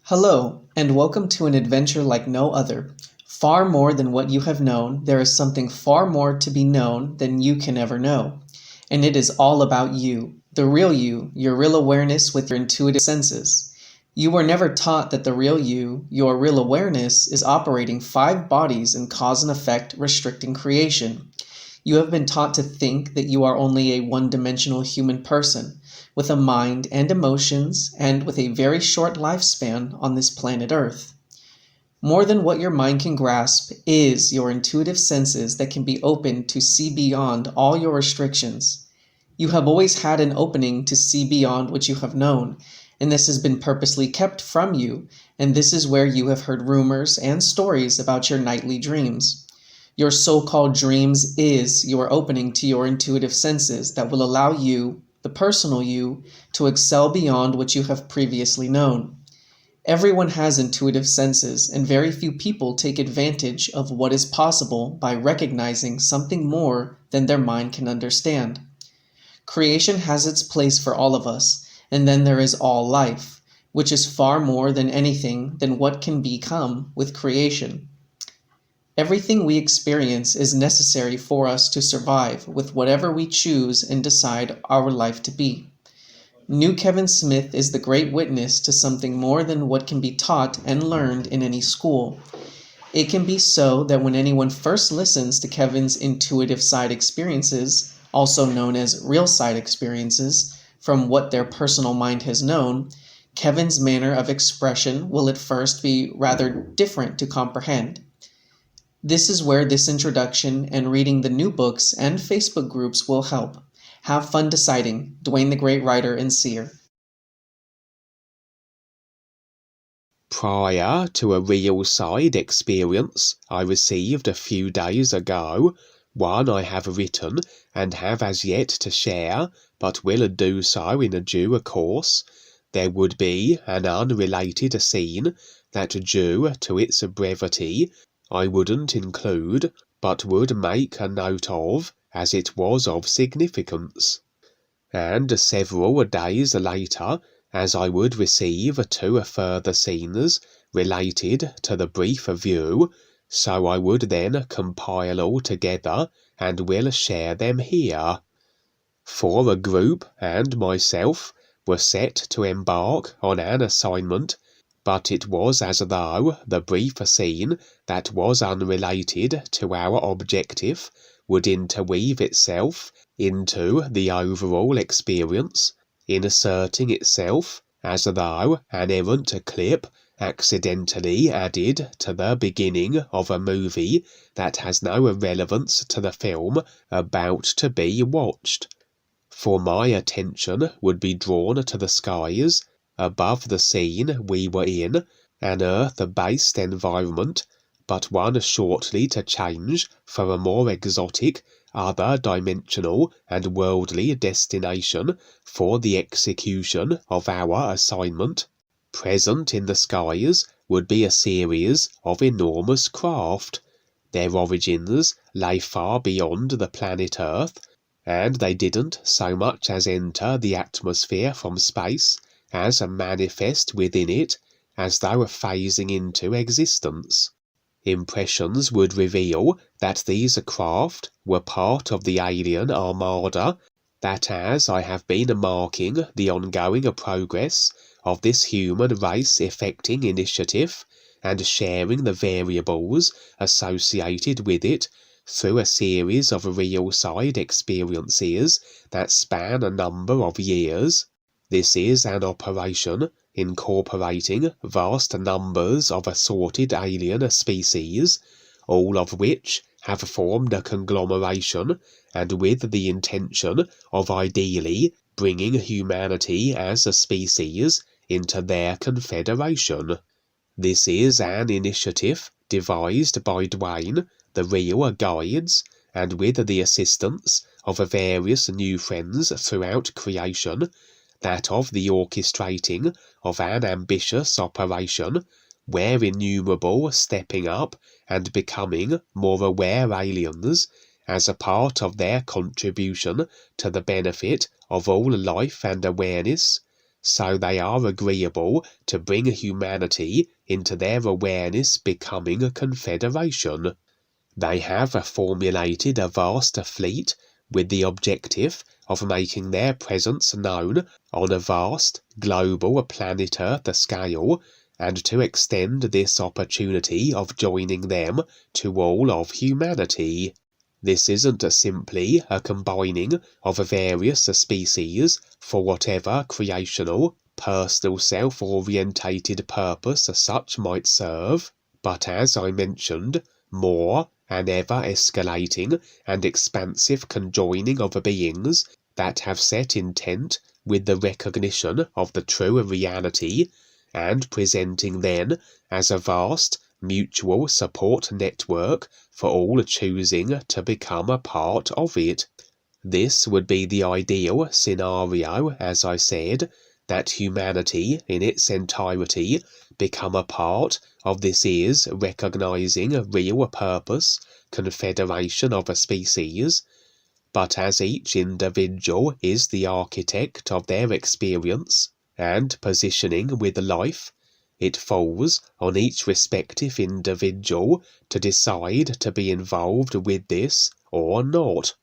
Hello, and welcome to an adventure like no other. Far more than what you have known, there is something far more to be known than you can ever know. And it is all about you, the real you, your real awareness with your intuitive senses. You were never taught that the real you, your real awareness, is operating 5 bodies in cause and effect, restricting creation. You have been taught to think that you are only a one-dimensional human person, with a mind and emotions, and with a very short lifespan on this planet Earth. More than what your mind can grasp is your intuitive senses that can be opened to see beyond all your restrictions. You have always had an opening to see beyond what you have known, and this has been purposely kept from you, and this is where you have heard rumors and stories about your nightly dreams. Your so-called dreams is your opening to your intuitive senses that will allow you, the personal you, to excel beyond what you have previously known. Everyone has intuitive senses, and very few people take advantage of what is possible by recognizing something more than their mind can understand. Creation has its place for all of us, and then there is all life, which is far more than anything than what can become with creation. Everything we experience is necessary for us to survive with whatever we choose and decide our life to be. New Kevin Smith is the great witness to something more than what can be taught and learned in any school. It can be so that when anyone first listens to Kevin's intuitive side experiences, also known as real side experiences, from what their personal mind has known, Kevin's manner of expression will at first be rather different to comprehend. This is where this introduction and reading the new books and Facebook groups will help. Have fun deciding. DUANE the Great Writer and Seer. Prior to a real side experience I received a few days ago, one I have written and have as yet to share, but will do so in due course, there would be an unrelated scene that, due to its brevity, I wouldn't include, but would make a note of, as it was of significance. And several days later, as I would receive 2 further scenes related to the brief view, so I would then compile all together and will share them here. For a group and myself were set to embark on an assignment, but it was as though the brief scene that was unrelated to our objective would interweave itself into the overall experience, inserting itself as though an errant clip accidentally added to the beginning of a movie that has no relevance to the film about to be watched. For my attention would be drawn to the skies above the scene we were in, an Earth-based environment, but one shortly to change for a more exotic, other-dimensional and worldly destination for the execution of our assignment. Present in the skies would be a series of enormous craft. Their origins lay far beyond the planet Earth, and they didn't so much as enter the atmosphere from space, as manifest within it, as though phasing into existence. Impressions would reveal that these craft were part of the alien armada, that as I have been marking the ongoing progress of this human race effecting initiative, and sharing the variables associated with it through a series of real side experiences that span a number of years, this is an operation incorporating vast numbers of assorted alien species, all of which have formed a conglomeration, and with the intention of ideally bringing humanity as a species into their confederation. This is an initiative devised by DUANE, the real guides, and with the assistance of various new friends throughout creation, that of the orchestrating of an ambitious operation, where innumerable stepping up and becoming more aware aliens, as a part of their contribution to the benefit of all life and awareness, so they are agreeable to bring humanity into their awareness becoming a confederation. They have formulated a vast fleet with the objective of making their presence known on a vast, global planet Earth scale, and to extend this opportunity of joining them to all of humanity. This isn't simply a combining of various species for whatever creational, personal self-orientated purpose such might serve, but as I mentioned, more an ever-escalating and expansive conjoining of beings that have set intent with the recognition of the true reality, and presenting then as a vast mutual support network for all choosing to become a part of it. This would be the ideal scenario, as I said, that humanity in its entirety become a part of this is recognizing real purpose, confederation of a species, but as each individual is the architect of their experience and positioning with life, it falls on each respective individual to decide to be involved with this or not.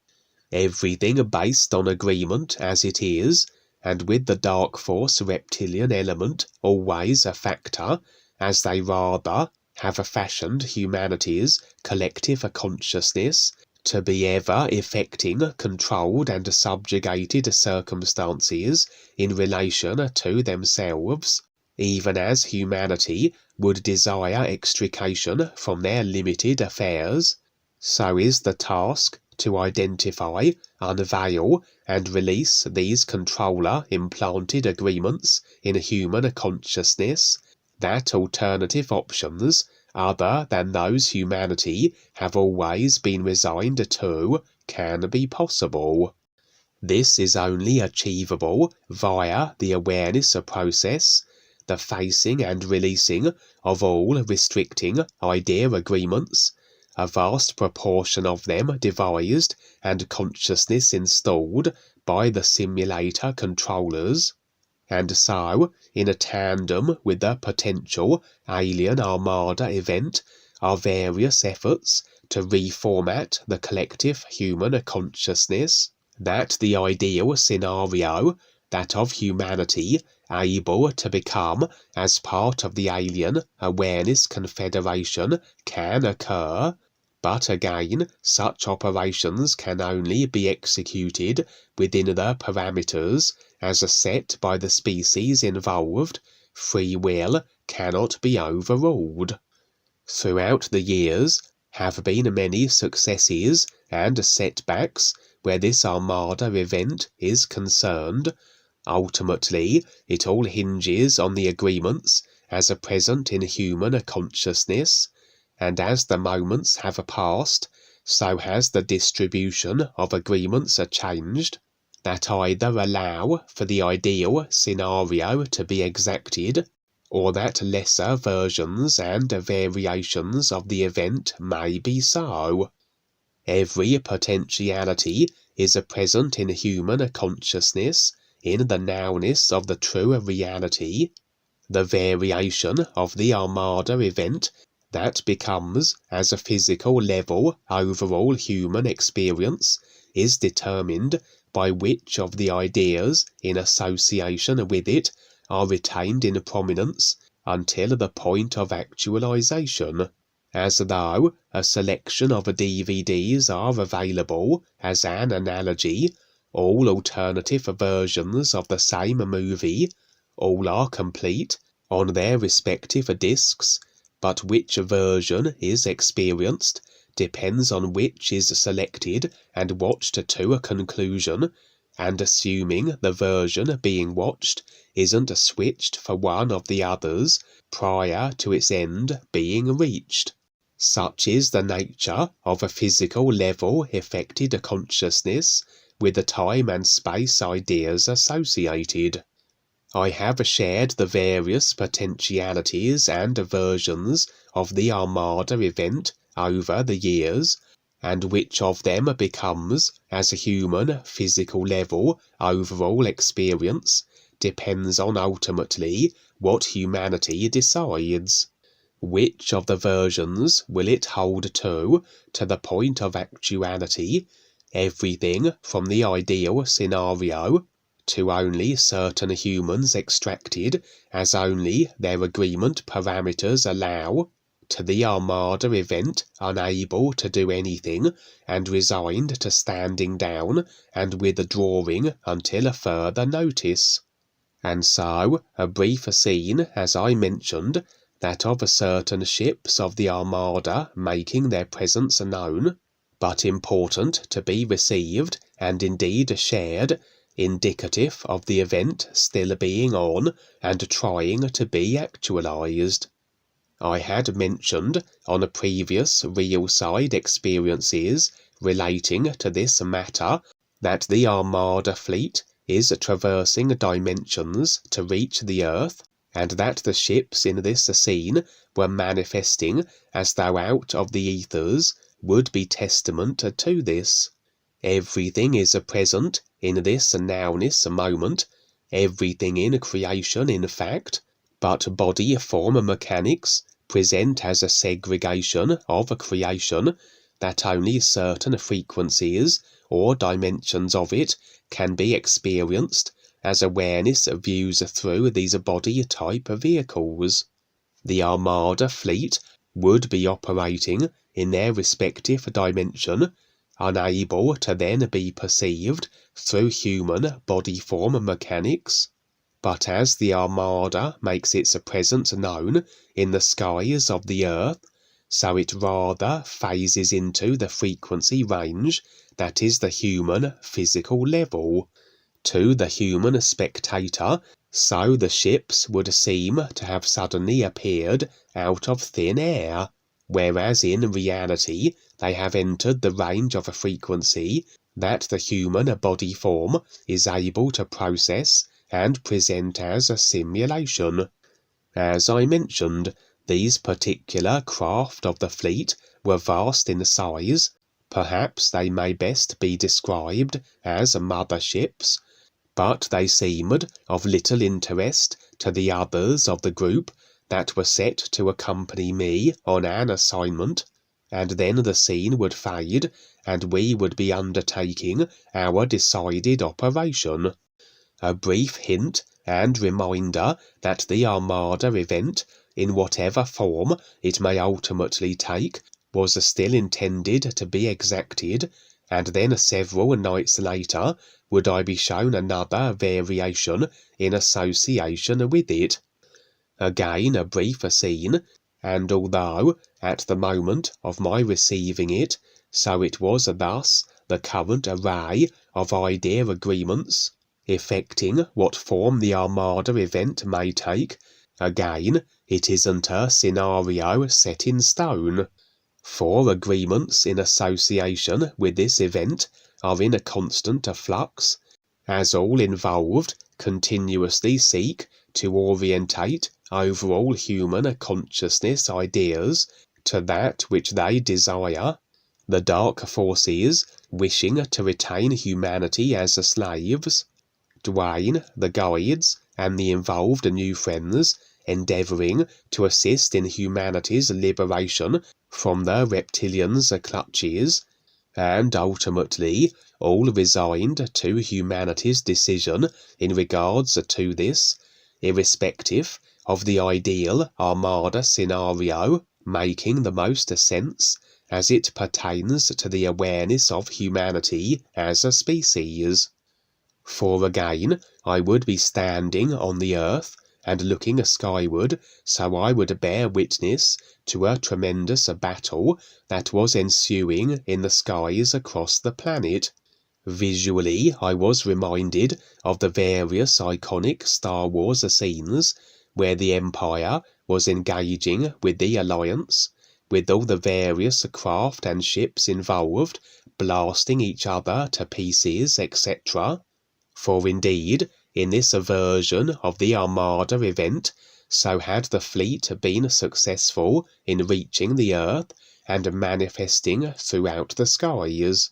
Everything based on agreement as it is, and with the dark force reptilian element always a factor, as they rather have fashioned humanity's collective consciousness to be ever effecting controlled and subjugated circumstances in relation to themselves, even as humanity would desire extrication from their limited affairs. So is the task to identify, unveil, and release these controller-implanted agreements in human consciousness, that alternative options, other than those humanity have always been resigned to, can be possible. This is only achievable via the awareness process, the facing and releasing of all restricting idea agreements, a vast proportion of them devised and consciousness installed by the simulator controllers, and so, in a tandem with the potential alien armada event, are various efforts to reformat the collective human consciousness, that the ideal scenario, that of humanity able to become as part of the alien awareness confederation, can occur, but again such operations can only be executed within the parameters as set by the species involved. Free will cannot be overruled. Throughout the years have been many successes and setbacks where this armada event is concerned. Ultimately, it all hinges on the agreements as present in human consciousness, and as the moments have passed, so has the distribution of agreements changed, that either allow for the ideal scenario to be exacted, or that lesser versions and variations of the event may be so. Every potentiality is present in human consciousness, in the nowness of the true reality. The variation of the armada event that becomes as a physical level overall human experience is determined by which of the ideas in association with it are retained in prominence until the point of actualization, as though a selection of DVDs are available as an analogy. All alternative versions of the same movie, all are complete on their respective discs, but which version is experienced depends on which is selected and watched to a conclusion, and assuming the version being watched isn't switched for one of the others prior to its end being reached. Such is the nature of a physical level affected consciousness, with the time and space ideas associated. I have shared the various potentialities and versions of the armada event over the years, and which of them becomes, as a human physical level overall experience, depends on ultimately what humanity decides. Which of the versions will it hold to the point of actuality, everything from the ideal scenario to only certain humans extracted as only their agreement parameters allow, to the armada event unable to do anything and resigned to standing down and withdrawing until a further notice. And so, a brief scene, as I mentioned, that of certain ships of the armada making their presence known, but important to be received and indeed shared, indicative of the event still being on and trying to be actualized. I had mentioned on a previous real side experiences relating to this matter that the armada fleet is traversing dimensions to reach the Earth, and that the ships in this scene were manifesting as though out of the ethers would be testament to this. Everything is present in this nowness moment, everything in creation in fact, but body form mechanics present as a segregation of creation, that only certain frequencies or dimensions of it can be experienced as awareness views through these body type vehicles. The armada fleet would be operating in their respective dimension, unable to then be perceived through human body form mechanics. But as the armada makes its presence known in the skies of the earth, so it rather phases into the frequency range that is the human physical level. To the human spectator, so the ships would seem to have suddenly appeared out of thin air, whereas in reality they have entered the range of a frequency that the human body form is able to process and present as a simulation. As I mentioned, these particular craft of the fleet were vast in size. Perhaps they may best be described as motherships, but they seemed of little interest to the others of the group that were set to accompany me on an assignment, and then the scene would fade, and we would be undertaking our decided operation. A brief hint and reminder that the armada event, in whatever form it may ultimately take, was still intended to be exacted, and then several nights later would I be shown another variation in association with it. Again a brief scene, and although at the moment of my receiving it, so it was thus the current array of idea agreements, effecting what form the armada event may take, again it isn't a scenario set in stone. For agreements in association with this event are in a constant flux, as all involved continuously seek to orientate overall human consciousness ideas to that which they desire, the dark forces wishing to retain humanity as slaves, DUANE, the guides, and the involved new friends endeavouring to assist in humanity's liberation from the reptilians' clutches, and ultimately all resigned to humanity's decision in regards to this, irrespective of the ideal armada scenario making the most sense as it pertains to the awareness of humanity as a species. For again I would be standing on the earth and looking skyward, so I would bear witness to a tremendous battle that was ensuing in the skies across the planet. Visually I was reminded of the various iconic Star Wars scenes where the Empire was engaging with the Alliance, with all the various craft and ships involved blasting each other to pieces, etc. For indeed, in this version of the armada event, so had the fleet been successful in reaching the earth and manifesting throughout the skies.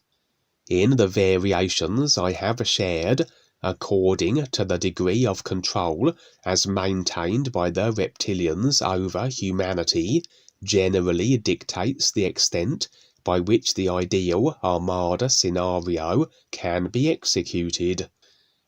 In the variations I have shared, according to the degree of control as maintained by the reptilians over humanity, generally dictates the extent by which the ideal armada scenario can be executed.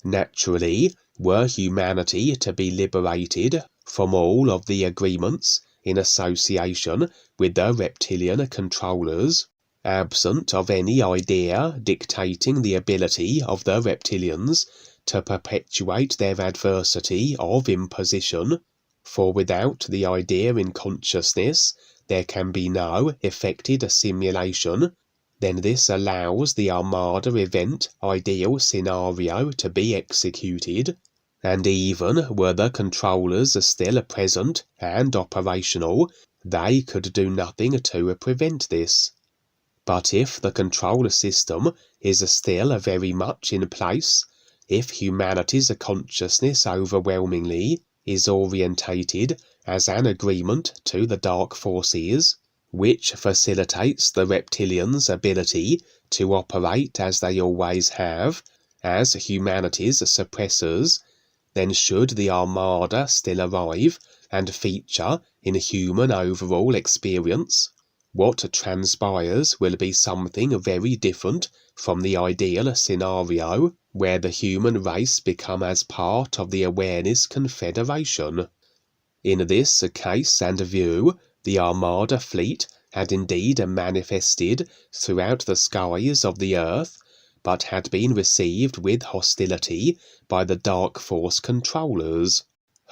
Naturally, were humanity to be liberated from all of the agreements in association with the reptilian controllers, absent of any idea dictating the ability of the reptilians to perpetuate their adversity of imposition, for without the idea in consciousness there can be no effected assimilation, then this allows the armada event ideal scenario to be executed, and even were the controllers still present and operational, they could do nothing to prevent this. But if the control system is still very much in place, if humanity's consciousness overwhelmingly is orientated as an agreement to the dark forces, which facilitates the reptilians' ability to operate as they always have, as humanity's suppressors, then should the armada still arrive and feature in human overall experience, what transpires will be something very different from the ideal scenario where the human race become as part of the awareness confederation. In this case and view, the armada fleet had indeed manifested throughout the skies of the earth, but had been received with hostility by the dark force controllers,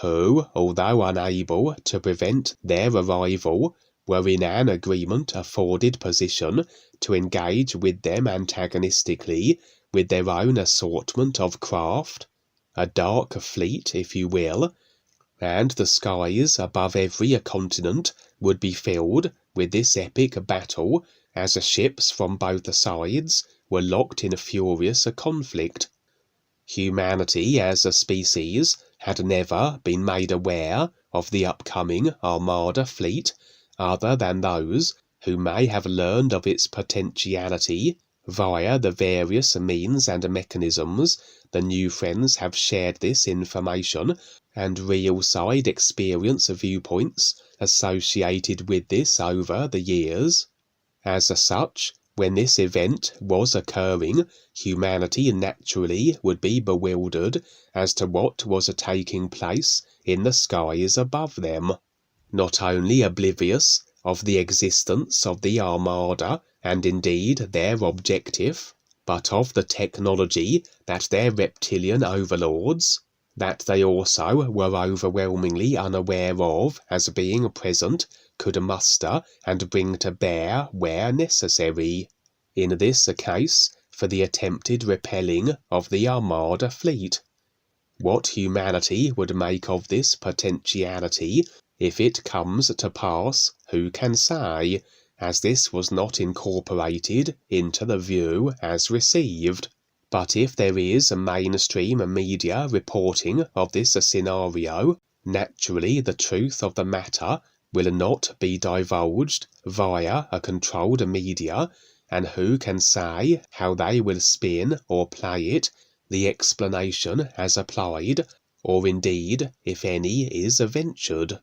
who, although unable to prevent their arrival, were in an agreement afforded position to engage with them antagonistically with their own assortment of craft, a dark fleet, if you will, and the skies above every continent would be filled with this epic battle as ships from both sides were locked in a furious conflict. Humanity as a species had never been made aware of the upcoming armada fleet other than those who may have learned of its potentiality via the various means and mechanisms the new friends have shared this information and real-side experience viewpoints associated with this over the years. As such, when this event was occurring, humanity naturally would be bewildered as to what was taking place in the skies above them, not only oblivious of the existence of the armada and indeed their objective, but of the technology that their reptilian overlords, that they also were overwhelmingly unaware of as being present, could muster and bring to bear where necessary. In this case, for the attempted repelling of the armada fleet. What humanity would make of this potentiality, if it comes to pass, who can say, as this was not incorporated into the view as received. But if there is a mainstream media reporting of this scenario, naturally the truth of the matter will not be divulged via a controlled media, and who can say how they will spin or play it, the explanation as applied, or indeed, if any is ventured.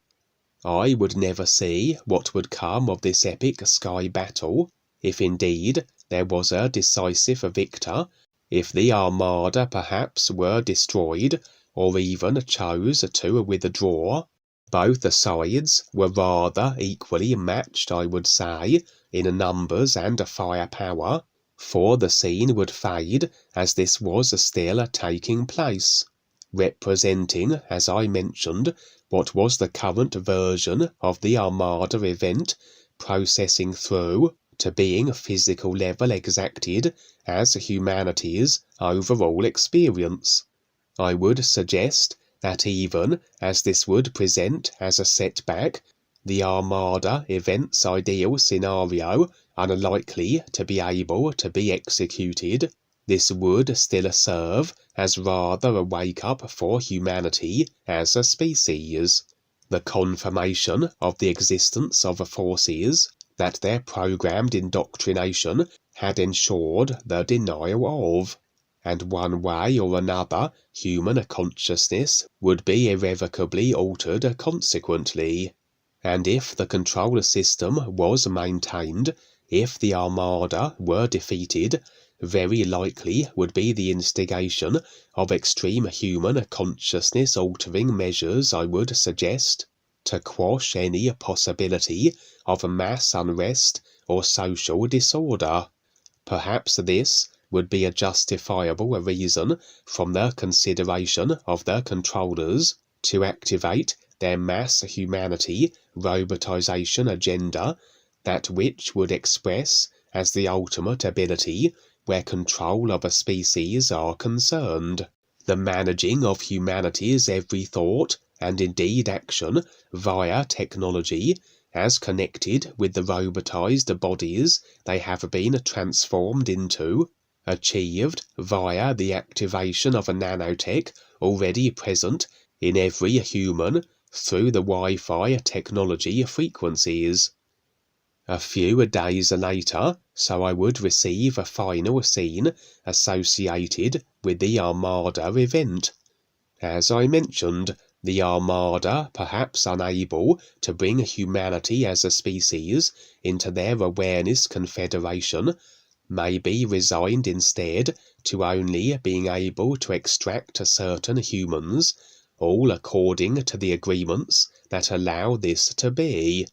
I would never see what would come of this epic sky battle, if indeed there was a decisive victor, if the armada perhaps were destroyed, or even chose to withdraw. Both sides were rather equally matched, I would say, in numbers and firepower, for the scene would fade as this was still taking place, representing, as I mentioned, what was the current version of the armada event, processing through to being physical level exacted as humanity's overall experience. I would suggest that even as this would present as a setback, the armada event's ideal scenario unlikely to be able to be executed, this would still serve as rather a wake-up for humanity as a species, the confirmation of the existence of forces that their programmed indoctrination had ensured the denial of, and one way or another human consciousness would be irrevocably altered consequently. And if the control system was maintained, if the armada were defeated, very likely would be the instigation of extreme human consciousness altering measures, I would suggest, to quash any possibility of mass unrest or social disorder. Perhaps this would be a justifiable reason from the consideration of the controllers to activate their mass humanity robotization agenda, that which would express as the ultimate ability where control of a species are concerned, the managing of humanity's every thought and indeed action via technology, as connected with the robotized bodies they have been transformed into, achieved via the activation of a nanotech already present in every human through the Wi-Fi technology frequencies. A few days later, so I would receive a final scene associated with the Armada event. As I mentioned, the Armada, perhaps unable to bring humanity as a species into their awareness confederation, may be resigned instead to only being able to extract certain humans, all according to the agreements that allow this to be.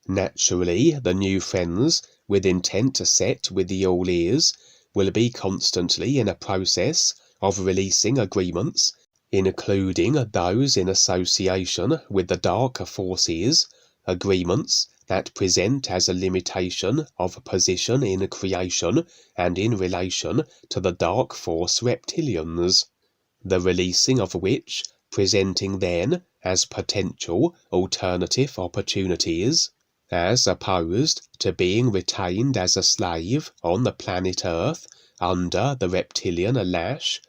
Naturally, the new friends, with intent set with the all-ears, will be constantly in a process of releasing agreements, including those in association with the darker forces, agreements that present as a limitation of position in creation and in relation to the dark force reptilians, the releasing of which presenting then as potential alternative opportunities, as opposed to being retained as a slave on the planet Earth under the reptilian lash,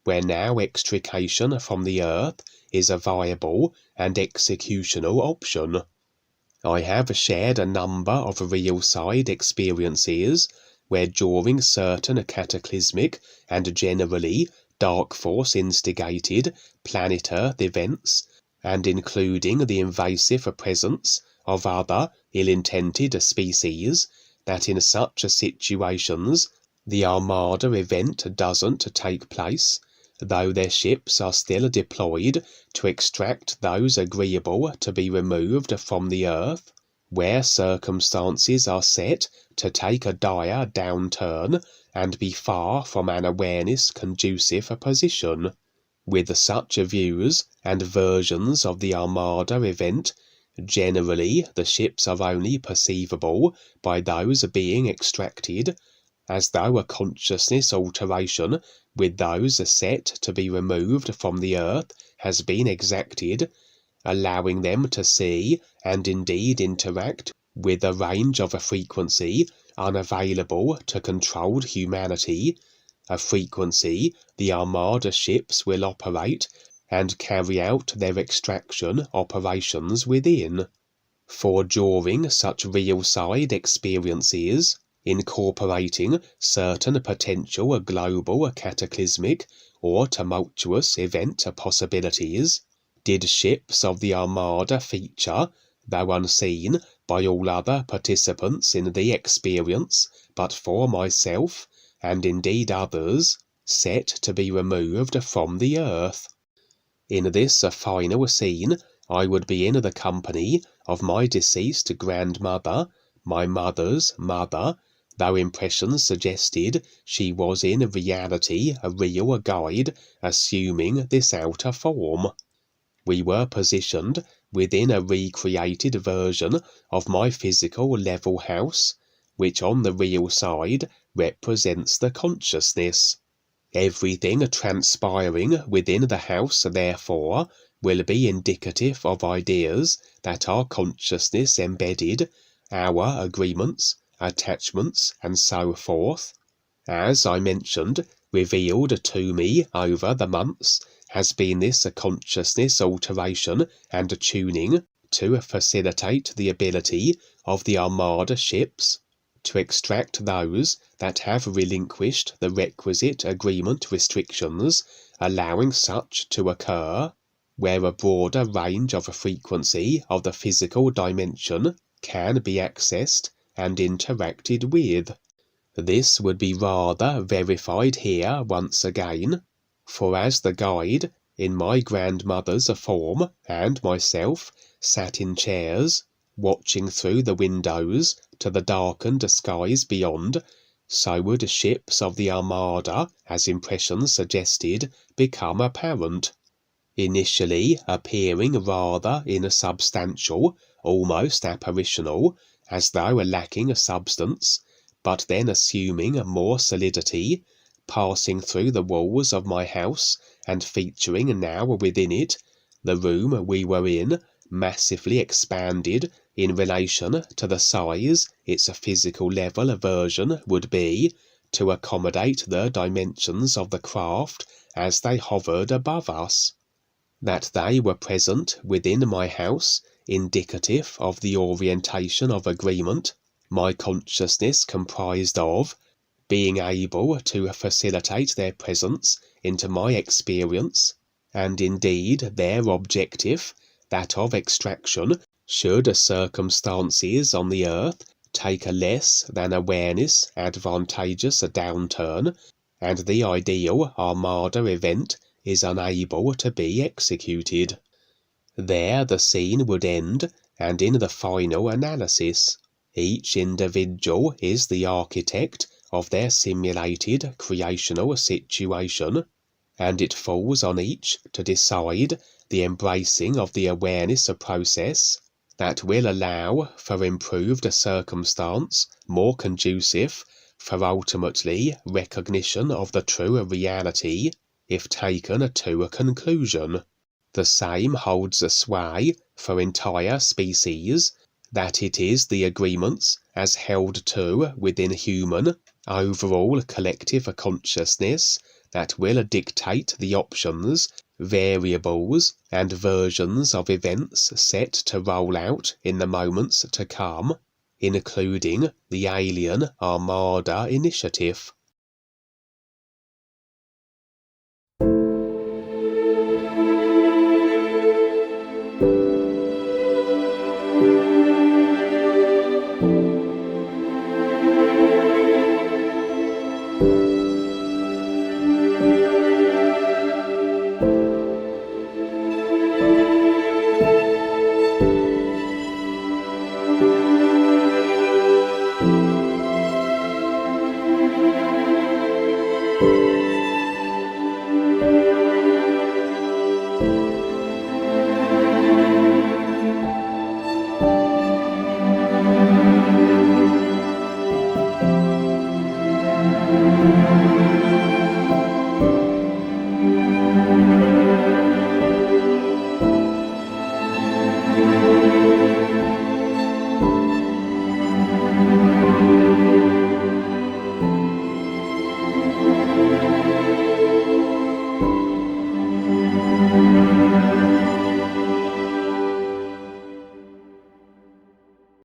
where now extrication from the Earth is a viable and executional option. I have shared a number of real-side experiences where during certain cataclysmic and generally dark force instigated planet Earth events, and including the invasive presence of other ill-intended species, that in such situations the Armada event doesn't take place, though their ships are still deployed to extract those agreeable to be removed from the Earth, where circumstances are set to take a dire downturn and be far from an awareness conducive position. With such views and versions of the Armada event, generally the ships are only perceivable by those being extracted, as though a consciousness alteration with those set to be removed from the Earth has been exacted, allowing them to see and indeed interact with a range of a frequency unavailable to controlled humanity, a frequency the Armada ships will operate and carry out their extraction operations within. For during such real-side experiences, incorporating certain potential global cataclysmic or tumultuous event possibilities, did ships of the Armada feature, though unseen by all other participants in the experience but for myself, and indeed others, set to be removed from the Earth. In this final scene, I would be in the company of my deceased grandmother, my mother's mother, though impressions suggested she was in reality a real guide assuming this outer form. We were positioned within a recreated version of my physical level house, which on the real side represents the consciousness. Everything transpiring within the house, therefore, will be indicative of ideas that our consciousness embedded, our agreements, attachments, and so forth. As I mentioned, revealed to me over the months has been this consciousness alteration and tuning to facilitate the ability of the Armada ships to extract those that have relinquished the requisite agreement restrictions, allowing such to occur, where a broader range of frequency of the physical dimension can be accessed and interacted with. This would be rather verified here once again, for as the guide, in my grandmother's form, and myself, sat in chairs, watching through the windows to the darkened skies beyond, so would ships of the armada, as impressions suggested, become apparent, initially appearing rather insubstantial, almost apparitional, as though lacking substance, but then assuming more solidity, passing through the walls of my house and featuring now within it, the room we were in, massively expanded in relation to the size its physical level version would be, to accommodate the dimensions of the craft as they hovered above us. That they were present within my house, indicative of the orientation of agreement my consciousness comprised of, being able to facilitate their presence into my experience, and indeed their objective, that of extraction, should circumstances on the earth take a less than awareness advantageous downturn, and the ideal armada event is unable to be executed. There the scene would end, and in the final analysis, each individual is the architect of their simulated creational situation, and it falls on each to decide the embracing of the awareness process that will allow for improved circumstance more conducive for ultimately recognition of the true reality, if taken to a conclusion. The same holds sway for entire species, that it is the agreements as held to within human overall collective consciousness that will dictate the options, variables, and versions of events set to roll out in the moments to come, including the alien armada initiative.